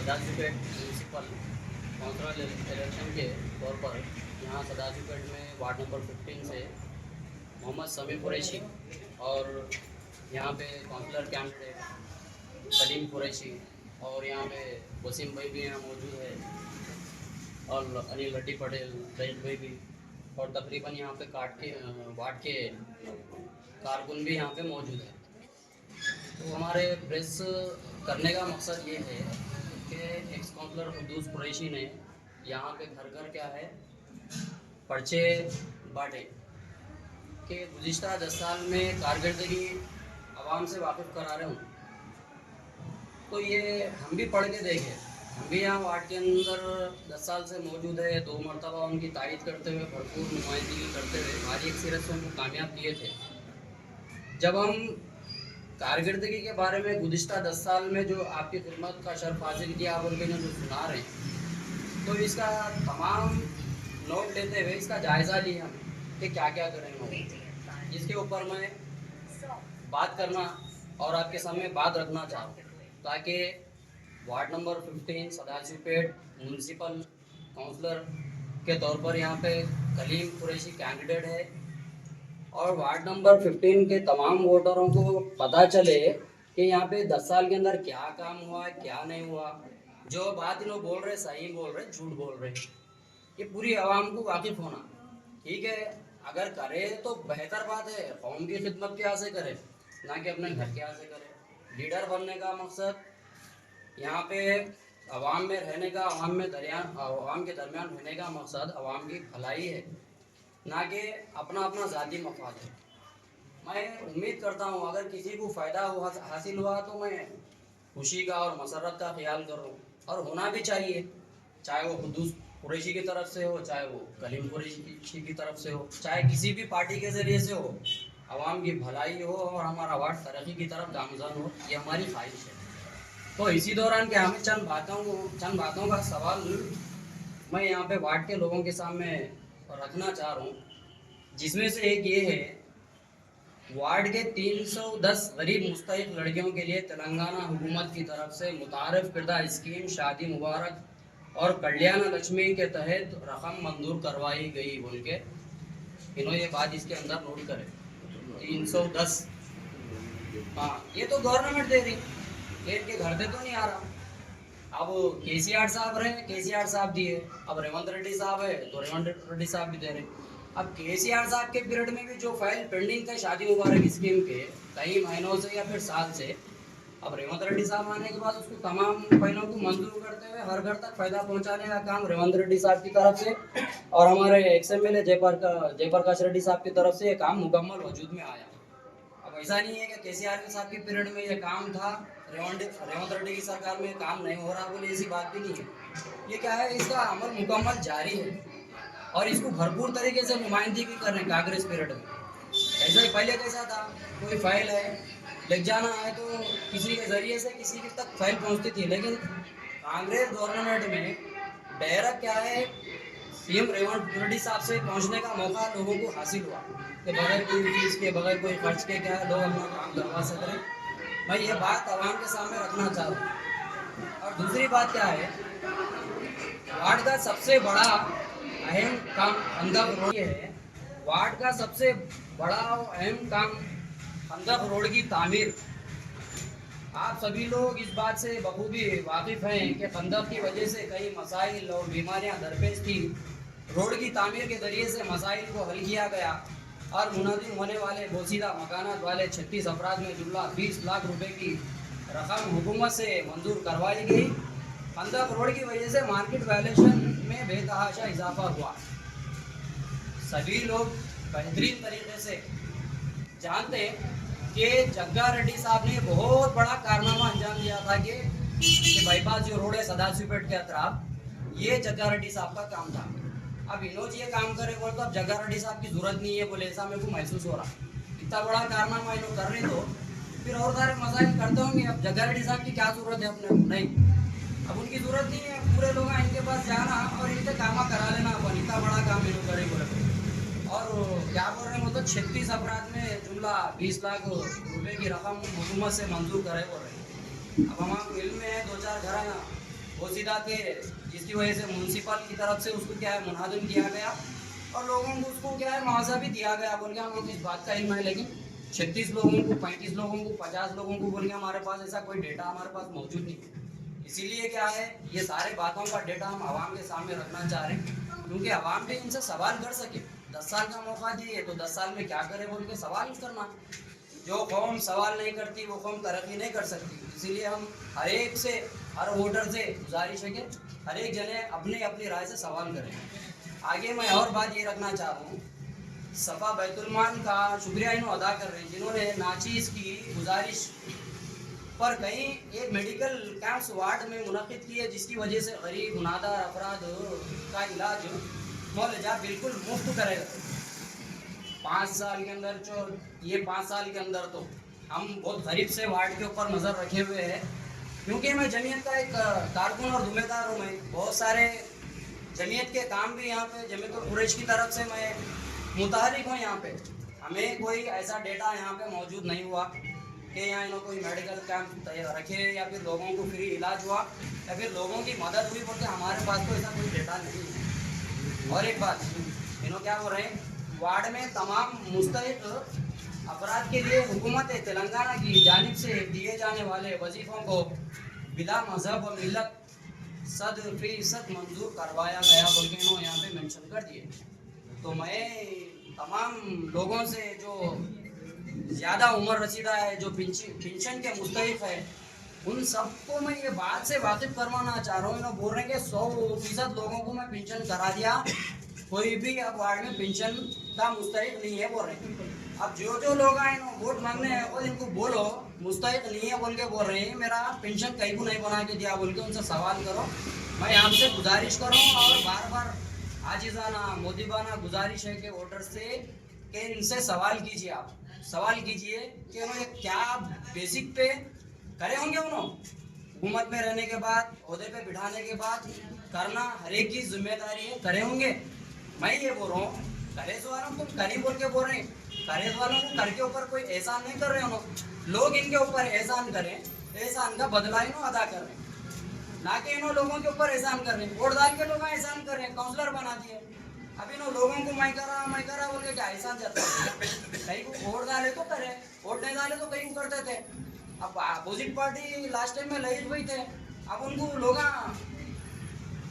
Sadashivpet municipal council election के तौर पर यहाँ सदाशिवपेट में वार्ड नंबर 15 से मोहम्मद समी कुरैशी और यहाँ पे काउंसलर कैंडिडेट सलीम कुरैशी और यहाँ पे वसीम भाई भी यहाँ मौजूद है और अनिल भट्टी पटेल रईस भाई भी और तकरीबन यहाँ पे वार्ड के कारकुन भी यहाँ पे मौजूद है। तो हमारे प्रेस करने का मकसद ये है कि एक्स काउंसलर कुद्दूस कुरैशी ने यहाँ पे घर घर क्या है पर्चे बांटे कि गुज़िश्ता 10 साल में कारकर्दगी आवाम से वाकिफ़ करा रहे हूँ। तो ये हम भी पढ़ के देखें, हम भी यहाँ वार्ड के अंदर 10 साल से मौजूद है। 2 मरतबा उनकी तारीफ़ करते हुए भरपूर नुमाइंदगी करते हुए भारी अक्सरियत से उनको कामयाब किए थे। जब हम कारकर्दगी के बारे में गुज़िश्ता 10 साल में जो आपकी खिदमत का शर्फ हासिल किया आप उनके जो सुना रहे हैं, तो इसका तमाम नोट लेते हुए इसका जायज़ा लिया हम कि क्या क्या करेंगे, जिसके ऊपर मैं बात करना और आपके सामने बात रखना चाहूँ ताकि ward number 15 Sadashivpet municipal councillor के तौर पर यहाँ पे कलीम कुरैशी कैंडिडेट है और वार्ड नंबर 15 के तमाम वोटरों को पता चले कि यहाँ पे 10 साल के अंदर क्या काम हुआ है क्या नहीं हुआ। जो बात लोग बोल रहे सही बोल रहे झूठ बोल रहे, ये पूरी आवाम को वाकिफ होना ठीक है। अगर करे तो बेहतर बात है, कौम की खिदमत क्या से करे ना कि अपने घर क्या से करे। लीडर बनने का मकसद यहाँ पे आवाम में रहने का, आवाम के दरमियान रहने का मकसद आवाम की भलाई है, ना कि अपना अपना ज़ाती मफाद है। मैं उम्मीद करता हूँ अगर किसी को फ़ायदा हासिल हुआ तो मैं खुशी का और मसरत का ख्याल करूँ और होना भी चाहिए, चाहे वो कुद्दूस कुरैशी की तरफ से हो, चाहे वो कलीम कुरैशी की तरफ से हो, चाहे किसी भी पार्टी के ज़रिए से हो। आवाम की भलाई हो और हमारा वार्ड तरक्की की तरफ गामज़न हो, ये हमारी ख्वाहिश है। तो इसी दौरान क्या हमें चंद बातों का सवाल मैं यहाँ पे वार्ड के लोगों के सामने रखना चाह रहा हूँ, जिसमें से एक ये है वार्ड के 310 गरीब मुस्तहिक लड़कियों के लिए तेलंगाना हुकूमत की तरफ से मुतारफ़ करदा स्कीम शादी मुबारक और कल्याण लक्ष्मी के तहत रकम मंजूर करवाई गई बोल के इन्होंने ये बात इसके अंदर नोट करे 310। हाँ, ये तो गवर्नमेंट दे रही, ये इनके घर पे तो नहीं आ रहा। अब केसीआर साहब रहे, केसीआर साहब दिए, अब रेवंत रेड्डी साहब है तो रेवंत रेड्डी साहब भी दे रहे। अब केसीआर साहब के पीरियड में भी जो फाइल पेंडिंग थे शादी मुबारक स्कीम के कई महीनों से या फिर साल से, अब रेवंत रेड्डी साहब आने के बाद उसको तमाम फाइलों को मंजूर करते हुए हर घर तक फायदा पहुंचाने का काम रेवंत रेड्डी साहब की तरफ से और हमारे XMLA जयप्रकाश रेड्डी साहब की तरफ से ये काम मुकम्मल वजूद में आया। अब ऐसा नहीं है कि केसीआर साहब के पीरियड में ये काम था, रेवंत रेड्डी की सरकार में काम नहीं हो रहा बोले ऐसी बात भी नहीं है। ये क्या है, इसका अमल मुकम्मल जारी है और इसको भरपूर तरीके से नुमाइंदगी कर रहे हैं कांग्रेस पीरियड में। ऐसा ही पहले कैसा था, कोई फाइल है लिख जाना है तो किसी के ज़रिए से किसी के तक फाइल पहुंचती थी, लेकिन कांग्रेस गवर्नमेंट में डायरेक्ट क्या है CM रेवंत रेड्डी साहब से पहुंचने का मौका लोगों को हासिल हुआ कि बगैर कोई फीस के बगैर कोई खर्च के क्या है लोग अपना काम करवा सक रहे हैं। मैं ये बात आवाम के सामने रखना चाह रहा हूँ। और दूसरी बात क्या है, वार्ड का सबसे बड़ा अहम काम अंदर रोड है, वार्ड का सबसे बड़ा अहम काम अंदर रोड की तामीर। आप सभी लोग इस बात से बखूबी वाकिफ़ हैं कि खंदक की वजह से कई मसाइल और बीमारियां दरपेश थी। रोड की तामीर के ज़रिए से मसाइल को हल किया गया और मुनज़्ज़म होने वाले बोसीदा मकानात वाले 36 अफराद में जुमला 20 लाख रुपए की रकम हुकूमत से मंजूर करवाई गई। खंदक रोड की वजह से मार्केट वैल्यूएशन में बेतहाशा इजाफा हुआ। सभी लोग बेहतरीन तरीके से जानते हैं कि जग्गा रेड्डी साहब ने बहुत बड़ा कारनामा अंजाम दिया था कि बाईपास जो रोड है सदाशिवपेट के अतराफ, ये जग्गा रेड्डी साहब का काम था। अब इन्होंने ये काम करे बोल तो अब जग्गा रेड्डी साहब की जरूरत नहीं है बोले, ऐसा मेरे को महसूस हो रहा। इतना बड़ा कारनामा इन्होंने कर रहे तो फिर और सारे मसाइल करते होंगे। अब जग्गा रेड्डी साहब की क्या जरूरत है अपने, नहीं, अब उनकी जरूरत नहीं है। पूरे लोग इनके पास जाना और इनसे काम करा लेना, अपन इतना बड़ा काम इन्होंने करे बोले। और क्या बोल रहे हैं, मतलब 36 अपराध में जुमला 20 लाख रुपए की रकम हुकूमत से मंजूर करे बोल रहे हैं। अब हमारे इल्म में है 2-4 घर वो सीधा थे, जिसकी वजह से म्यूनसिपल की तरफ से उसको क्या है मुनादिम किया गया और लोगों को उसको क्या है मुआवजा भी दिया गया। बोल के हमको इस बात का इल्म है, लेकिन 36 लोगों को, 35 लोगों को, 50 लोगों को बोल के हमारे पास ऐसा कोई डेटा हमारे पास मौजूद नहीं है। इसीलिए क्या है, ये सारे बातों का डेटा हम आवाम के सामने रखना चाह रहे हैं, क्योंकि आवाम भी इनसे सवाल कर सके। 10 साल का मौका दिए तो 10 साल में क्या करे बोल के सवाल करना। जो कौम सवाल नहीं करती वो कौम तरक्की नहीं कर सकती। इसीलिए हम हर एक से, हर वोटर से गुजारिश है कि हर एक जने अपने अपनी राय से सवाल करें। आगे मैं और बात ये रखना चाह रहा हूँ, सफ़ा बैतुलमाल का शुक्रिया इन्हों अदा कर रहे हैं जिन्होंने नाचीज़ की गुजारिश पर कहीं एक मेडिकल कैंप्स वार्ड में मुनक़िद की है, जिसकी वजह से गरीब गुनाहगार अफराद का इलाज मुआवजा बिल्कुल मुफ्त करेगा। 5 साल के अंदर जो ये 5 साल के अंदर तो हम बहुत गरीब से वार्ड के ऊपर नज़र रखे हुए हैं, क्योंकि मैं जमीयत का एक कारकुन और जिम्मेदार हूँ। मैं बहुत सारे जमीयत के काम भी यहाँ पे जमीयतुल कुरैश की तरफ से मैं मुतहरिक हूँ। यहाँ पे हमें कोई ऐसा डेटा यहाँ पे मौजूद नहीं हुआ कि यहाँ इन्होंने कोई मेडिकल कैंप रखे या फिर लोगों को फ्री इलाज हुआ या फिर लोगों की मदद हुई, बोलते हमारे पास तो ऐसा कोई डेटा नहीं है। और एक बात, इन्होंने क्या हो रहे हैं, वार्ड में तमाम मुस्तहिक अफराद के लिए हुकूमत तेलंगाना की जानिब से दिए जाने वाले वजीफ़ों को बिला मजहब व मिलत 100% मंजूर करवाया गया बोल के इन्होंने यहाँ पे मेंशन कर दिए। तो मैं तमाम लोगों से जो ज़्यादा उम्र रसीदा है, जो पेंशन के मुस्तहिक है, उन सबको मैं ये बात से वाकिफ करवाना चाह रहा हूँ। इन्होंने बोल रहे हैं कि 100% लोगों को मैं पेंशन करा दिया, कोई भी अब वार्ड में पेंशन का मुस्तहिक नहीं है बोल रहे हैं। अब जो लोग आए ना वोट मांगने और इनको बोलो मुस्तहिक नहीं है बोल के बोल रहे हैं, मेरा पेंशन कहीं को नहीं बना के दिया बोल के उनसे सवाल करो। मैं आपसे गुजारिश कर रहा हूँ और बार बार आजिज़ाना मोदीबाना गुजारिश है कि वोटर से कि इनसे सवाल कीजिए, आप सवाल कीजिए कि उन्होंने क्या बेसिक पे करे होंगे। उन्होंने हुकूमत में रहने के बाद, ओहदे पे बिठाने के बाद करना हर एक की जिम्मेदारी है, करे होंगे। मैं ये बोल रहा हूँ, करेज वालों तुम करी बोल के बोल रहे हैं, करेज वालों को कर के ऊपर कोई एहसान नहीं कर रहे हो, लोग इनके ऊपर एहसान करें, एहसान का बदला इन्हों अदा कर रहे हैं, ना कि इन्हों लोगों के ऊपर एहसान कर रहे हैं। वोट डाल के लोग एहसान कर रहे हैं, काउंसलर बना दिए, अब इन्हों लोगों को मैं करा बोल के क्या एहसान जाता है। कहीं को वोट डाले तो करे, वोट नहीं डाले तो कहीं को करते थे। अब अपोजिट पार्टी लास्ट टाइम में लड़ी हुई थे, अब उनको लोग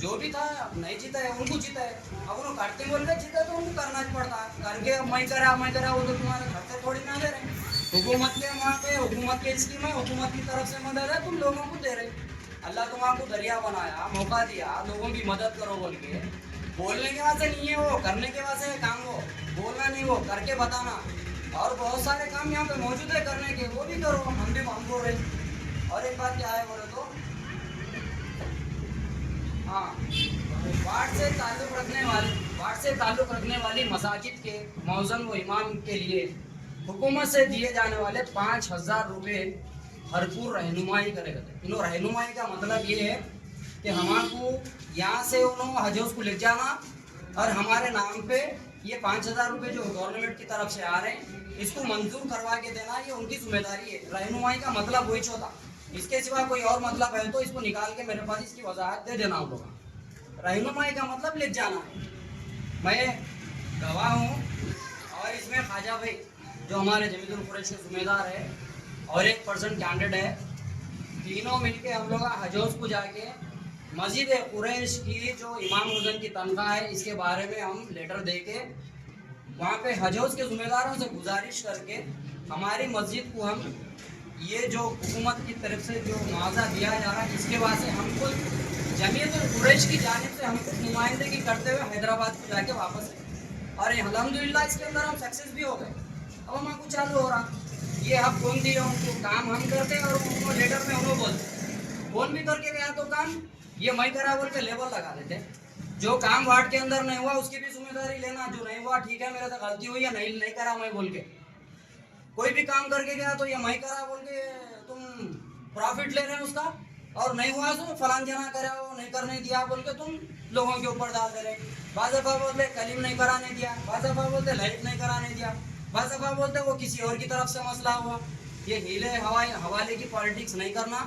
जो भी था नहीं जीता है, उनको जीता है। अब उन्होंने करते बोल के जीता तो उनको करना ही पड़ता करके। अब मैं करा वो तो तुम्हारे घर से थोड़ी ना दे रहे, हुकूमत के वहाँ पे हुकूमत की स्कीम है, हुकूमत की तरफ से मदद है, तुम लोगों को दे रहे। अल्लाह तुम्हारा दरिया बनाया, मौका दिया, लोगों की मदद करो बोल के। बोलने के वास्ते नहीं है वो, करने के वास्ते है काम। वो बोलना नहीं, वो करके बताना। और बहुत सारे काम यहाँ पे मौजूद है करने के, वो भी करो। हम भी हम बोल रहे। और एक बात क्या है बोले तो, हाँ, वार्ड से ताल्लुक़ रखने वाली मसाजिद के मौज़न व इमाम के लिए हुकूमत से दिए जाने वाले 5,000 रुपये भरपूर रहनुमाई करेगा। इन्हों रहनुमाई का मतलब ये है कि हमारे यहाँ से उन्होंने हजों को ले जाना और हमारे नाम पे ये 5,000 रुपये जो गवर्नमेंट की तरफ से आ रहे हैं, इसको मंजूर करवा के देना, ये उनकी जिम्मेदारी है। रहनुमाई का मतलब वही होता, इसके सिवा कोई और मतलब है तो इसको निकाल के मेरे पास इसकी वजाहत दे देना। हम लोग रहनुमाई का मतलब ले जाना है। मैं गवाह हूँ और इसमें ख्वाजा भाई जो हमारे जमीयतुल कुरैश के जिम्मेदार है और एक पर्सन कैंडिडेट है, तीनों मिलके हम लोग हजोज को जाके मस्जिद कुरैश की जो इमाम मुअज्जिन की तनख्वाह है, इसके बारे में हम लेटर दे के वहाँ पे हजोज के ज़िम्मेदारों से गुजारिश करके हमारी मस्जिद को हम ये जो हुकूमत की तरफ से जो मुआवजा दिया जा रहा है, इसके वास्ते हमको जमीयतुल कुरैश की जानिब से हमको नुमाइंदगी करते हुए हैदराबाद को जाके वापस आए और अल्हम्दुलिल्लाह इसके अंदर हम सक्सेस भी हो गए। अब हमको चालू हो रहा, ये हम फोन दिए उनको, काम हम करते हैं और उनको लेटर में उन्होंने बोलते, फोन भी करके गया तो काम ये मैं करा बोल के लेबल लगा देते। जो काम वार्ड के अंदर नहीं हुआ उसकी भी जिम्मेदारी लेना, जो नहीं हुआ ठीक है मेरे से गलती हुई या नहीं करा मैं बोल के। कोई भी काम करके गया तो ये मैं करा बोल के तुम प्रॉफिट ले रहे हो उसका, और नहीं हुआ तो फलान जना करा वो नहीं करने दिया बोल के तुम लोगों के ऊपर डाल दे रहे। बाज़ दफ़ा बोलते कलीम नहीं कराने दिया, बाज़ दफ़ा बोलते लाइट नहीं कराने दिया, बाज़ दफ़ा बोलते वो किसी और की तरफ से मसला हुआ। ये हीले हवाले की पॉलिटिक्स नहीं करना,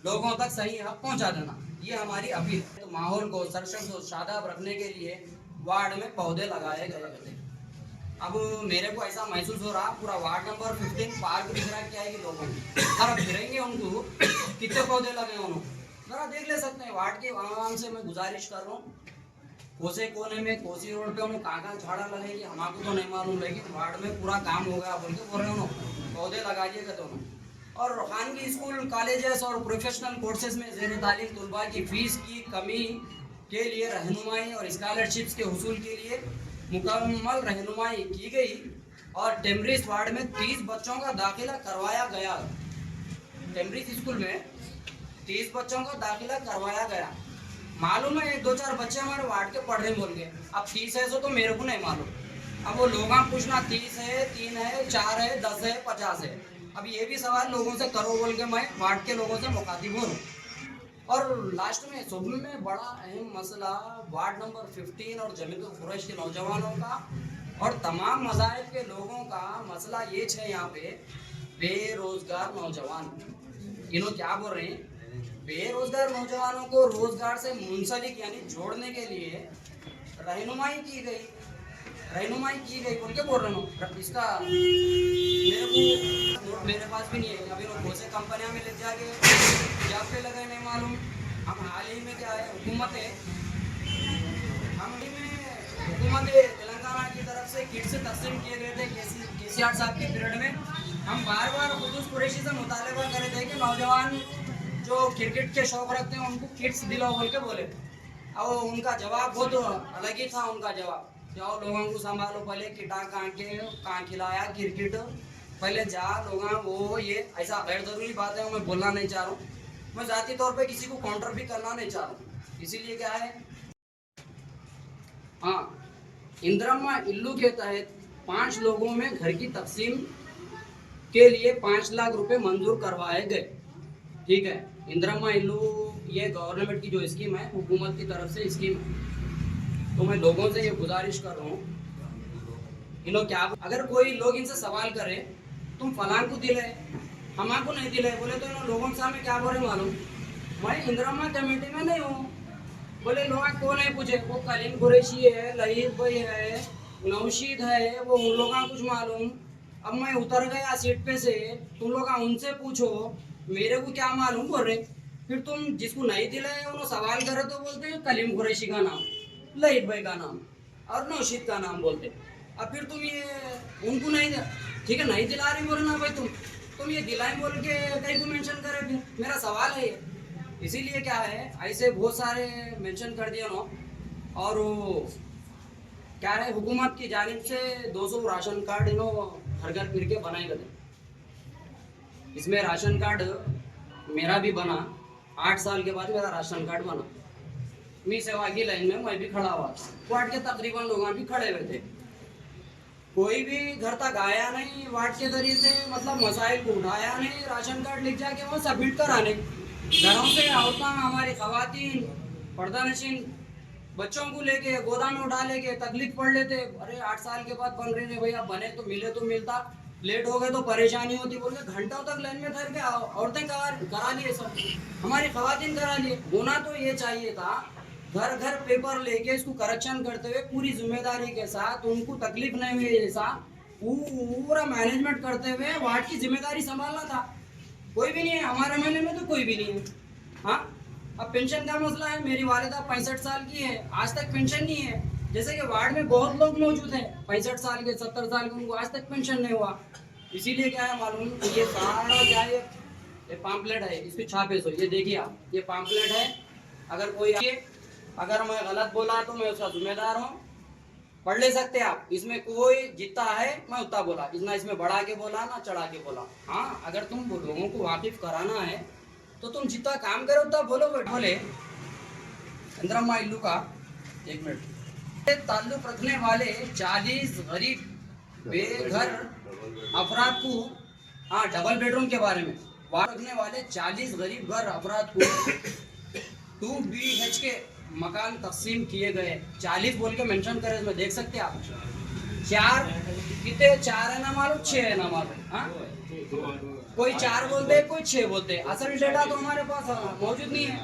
लोगों तक सही हक पहुंचा देना। ये हमारी अपील है। तो माहौल को सरसब्ज और शादाब रखने के लिए वार्ड में पौधे लगाए गए थे। अब मेरे को ऐसा महसूस हो रहा पूरा वार्ड नंबर 15 पार्क दिख रहा है क्या है कि लोगों को अब गिरेंगे उनको कितने पौधे लगे उन्होंने जरा देख ले सकते हैं। वार्ड के आवाम से मैं गुजारिश कर रहा हूँ कोसे कोने में कोसी रोड पे उन्होंने कहाँ झाड़ा लगेगी हमारे तो नहीं मालूम, लेकिन वार्ड में पूरा काम हो गया बोल के बोल रहे उन्होंने पौधे लगा दिए गए दोनों। और खानगी स्कूल कॉलेजेस और प्रोफेशनल कोर्सेज में ज़ेर तालीम तलबा की फ़ीस की कमी के लिए रहनुमाई और स्कॉलरशिप्स के हुसूल के लिए मुकम्मल रहनुमाई की गई और टेम्ब्रिज वार्ड में 30 बच्चों का दाखिला करवाया गया। टेम्ब्रिज स्कूल में 30 बच्चों का दाखिला करवाया गया। मालूम है 1-2-4 बच्चे हमारे वार्ड के पढ़ रहे बोल के, अब 30 है तो मेरे को नहीं मालूम। अब वो लोग पूछना 30 है, 3 है, 4 है, 10 है, 50 है। अब ये भी सवाल लोगों से करो बोल के मैं वार्ड के लोगों से मुखातिब हूँ। और लास्ट में सब में बड़ा अहम मसला वार्ड नंबर 15 और जमीयतुल कुरैश के नौजवानों का और तमाम मज़ाहिब के लोगों का मसला ये है यहाँ पे बेरोजगार नौजवान। इन्होंने क्या बोल रहे हैं बेरोजगार नौजवानों को रोजगार से मुंसलिक यानी जोड़ने के लिए रहनुमाई की गई बोल के बोल रहे हो। इसका मेरे पास भी नहीं है। अभी बहुत से कंपनियां में ले जाके जॉब पे लगे नहीं मालूम। हम हाल ही में क्या है हुकूमत तेलंगाना की तरफ से किट से तस्लीम किए गए थे केसीआर साहब के पीरियड में। हम बार बार खुदूस कुरैशी से मुतालबा कर रहे थे कि नौजवान जो क्रिकेट के शौक रखते हैं उनको किट्स दिलाओ बोल के बोले। अब उनका जवाब बहुत अलग ही था। उनका जवाब जाओ लोगों को संभालो, पहले किटा कहाँ खिलाया क्रिकेट पहले जा लोग वो ये ऐसा गैर ज़रूरी बात है। मैं बोलना नहीं चाह रहा हूँ, मैं ज़ाती तौर पे किसी को काउंटर भी करना नहीं चाह रहा हूँ। इसीलिए क्या है हाँ इंदिरम्मा इल्लू के तहत 5 लोगों में घर की तकसीम के लिए 5 लाख रुपए मंजूर करवाए गए। ठीक है, इंदिरम्मा इल्लू ये गवर्नमेंट की जो स्कीम है हुकूमत की तरफ से स्कीम है। तो मैं लोगों से ये गुजारिश कर रहा हूँ इन्हों क्या अगर कोई लोग इनसे सवाल करे तुम फलां को दिले हमारे को नहीं दिले बोले तो इन लोगों के सामने क्या बोले मालूम मैं इंदिरम्मा कमेटी में नहीं हूँ। बोले लोग कौन है पूछे वो कलीम कुरैशी है, लहीर भाई है, नौशीद है, वो उन लोग कुछ मालूम। अब मैं उतर गया सीट पे से, तुम लोग उनसे पूछो मेरे को क्या मालूम बोल रहे। फिर तुम जिसको नहीं दिलाए उन्होंने सवाल करे तो बोलते हैं कलीम कुरैशी का नाम, लहीर भाई का नाम और नौशीद का नाम बोलते। अब फिर तुम ये उनको नहीं ठीक है नहीं दिला रही बोले ना भाई तुम ये दिलाए बोल के कहीं को मेंशन करे। फिर मेरा सवाल है ये। इसीलिए क्या है ऐसे बहुत सारे मेंशन कर दिए ना। और वो क्या है हुकूमत की जानिब से 200 राशन कार्ड घर घर फिर के बनाए गए। इसमें राशन कार्ड मेरा भी बना, 8 साल के बाद मेरा राशन कार्ड बना। मी सेवा की लाइन में मैं भी खड़ा हुआ, वार्ड के तकरीबन लोग भी खड़े हुए थे। कोई भी घर तक आया नहीं वार्ड के जरिए से, मतलब मसाइल को उठाया नहीं, राशन कार्ड लिख जाके वो सबमिट कराने। घरों से औरतें हमारी खवातीन पर्दानशीन बच्चों को लेके गोदाम में उठा लेके तकलीफ पड़ लेते। अरे 8 साल के बाद बन रहे थे भैया, बने तो मिले तो मिलता, लेट हो गए तो परेशानी होती बोल के घंटों तक लाइन में ठहर के औरतें करा लिए सब, हमारी खवातीन करा लिए। होना तो ये चाहिए था घर घर पेपर लेके इसको करेक्शन करते हुए पूरी जिम्मेदारी के साथ, उनको तकलीफ नहीं हुई जैसा पूरा मैनेजमेंट करते हुए वार्ड की जिम्मेदारी संभालना था। कोई भी नहीं है हमारे महल्ले में, तो कोई भी नहीं है। हाँ अब पेंशन का मसला है, मेरी वालिदा 65 साल की है, आज तक पेंशन नहीं है। जैसे कि वार्ड में बहुत लोग मौजूद हैं 65 साल के 70 साल के, उनको आज तक पेंशन नहीं हुआ। इसीलिए क्या है मालूम, ये सारा क्या है ये पाम्पलेट है, इसको छापे सो ये देखिए आप, ये पाम्पलेट है। अगर मैं गलत बोला तो मैं उसका जिम्मेदार हूँ, पढ़ ले सकते आप। इसमें कोई जितना है मैं उतना बोला, इतना इसमें बढ़ा के बोला ना चढ़ा के बोला। हाँ अगर तुम लोगों को वाकिफ कराना है तो तुम जितना काम करो उतना बोलो। बोले इंदिरम्मा इल्लू का 1 मिनट ताल्लुक रखने वाले 40 गरीब बेघर अफराद को, हाँ डबल बेडरूम के बारे में रखने वाले 40 गरीब घर अफराद को 2 BHK मकान तकसीम किए गए। 40 बोल के मेंशन करे इसमें देख सकते हैं आप। 4 कितने 4 है ना मालूम, 6 है ना मालूम। हाँ कोई 4 बोलते कोई 6 बोलते, असल डेटा तो हमारे पास मौजूद नहीं है।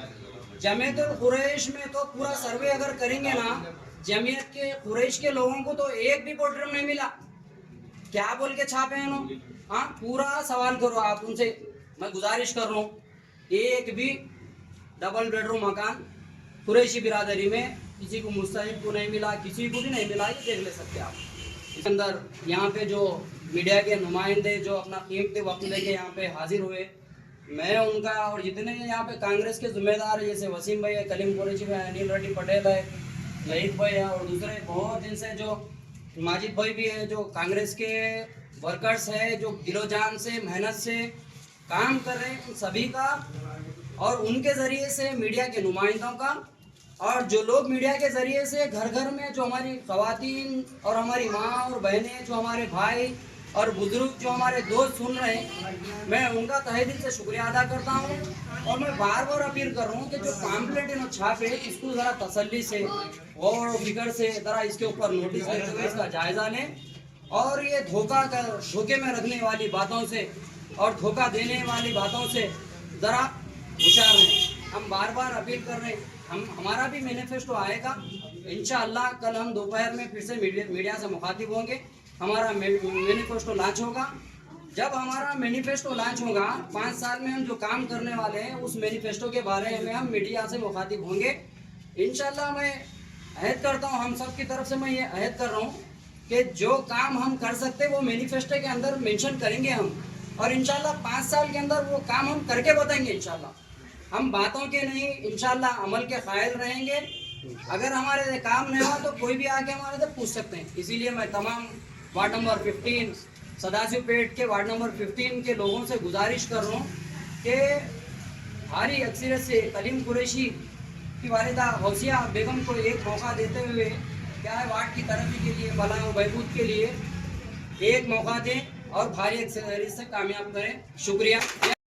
जमीयतुल कुरैश में तो पूरा सर्वे अगर करेंगे ना, जमीयत के कुरैश के लोगों को तो एक भी कोर्टरूम नहीं मिला। क्या बोल के छापे हैं उन्होंने? हाँ, पूरा सवाल करो आप उनसे, मैं गुजारिश कर रहा हूँ। एक भी डबल बेडरूम मकान कुरैशी बिरादरी में किसी को मुस्तहिक को नहीं मिला, किसी को भी नहीं मिला, ये देख ले सकते आप। इसके अंदर यहाँ पे जो मीडिया के नुमाइंदे जो अपना कीमती वक्त लेके यहाँ पे हाजिर हुए, मैं उनका और जितने यहाँ पे कांग्रेस के जिम्मेदार जैसे वसीम भाई है, कलीम कुरैशी भाई, अनिल रेड्डी पटेल है, लहित भाई है और दूसरे बहुत दिन से जो माजिद भाई भी है, जो कांग्रेस के वर्कर्स है, जो दिलोजान से मेहनत से काम कर रहे हैं, सभी का और उनके ज़रिए से मीडिया के नुमाइंदों का और जो लोग मीडिया के ज़रिए से घर घर में जो हमारी ख़वातीन और हमारी माँ और बहनें, जो हमारे भाई और बुजुर्ग, जो हमारे दोस्त सुन रहे हैं, मैं उनका तहे दिल से शुक्रिया अदा करता हूँ। और मैं बार बार अपील कर रहा हूँ कि जो पैम्फलेट इन छापे इसको ज़रा तसल्ली से और फिक्र से ज़रा इसके ऊपर नोटिस लेते हुए इसका जायज़ा लें और ये धोखे में रखने वाली बातों से और धोखा देने वाली बातों से ज़रा होशियार रहें। हम बार बार अपील कर रहे हैं, हमारा भी मैनिफेस्टो आएगा इंशाअल्लाह। कल हम दोपहर में फिर से मीडिया से मुखातिब होंगे, हमारा मैनिफेस्टो लॉन्च होगा। जब हमारा मैनिफेस्टो लॉन्च होगा, 5 साल में हम जो काम करने वाले हैं उस मैनिफेस्टो के बारे में हम मीडिया से मुखातिब होंगे इंशाअल्लाह। मैं अहद करता हूँ, हम सब की तरफ से मैं ये अहद कर रहा हूँ कि जो काम हम कर सकते हैं वो मैनिफेस्टो के अंदर मेंशन करेंगे हम, और इंशाअल्लाह 5 साल के अंदर वो काम हम करके बताएंगे इंशाअल्लाह। हम बातों के नहीं, इंशाअल्लाह अमल के कायल रहेंगे। अगर हमारे काम नहीं हुआ तो कोई भी आके हमारे से पूछ सकते हैं। इसीलिए मैं तमाम वार्ड नंबर 15 सदाशिव पेट के वार्ड नंबर 15 के लोगों से गुजारिश कर रहा हूँ कि भारी अक्सरियत से कलीम कुरैशी की वालिदा गौसिया बेगम को एक मौका देते हुए क्या है, वार्ड की तरक्की के लिए, भला व बहबूद के लिए एक मौका दें और भारी अक्सरियत से कामयाब करें। शुक्रिया।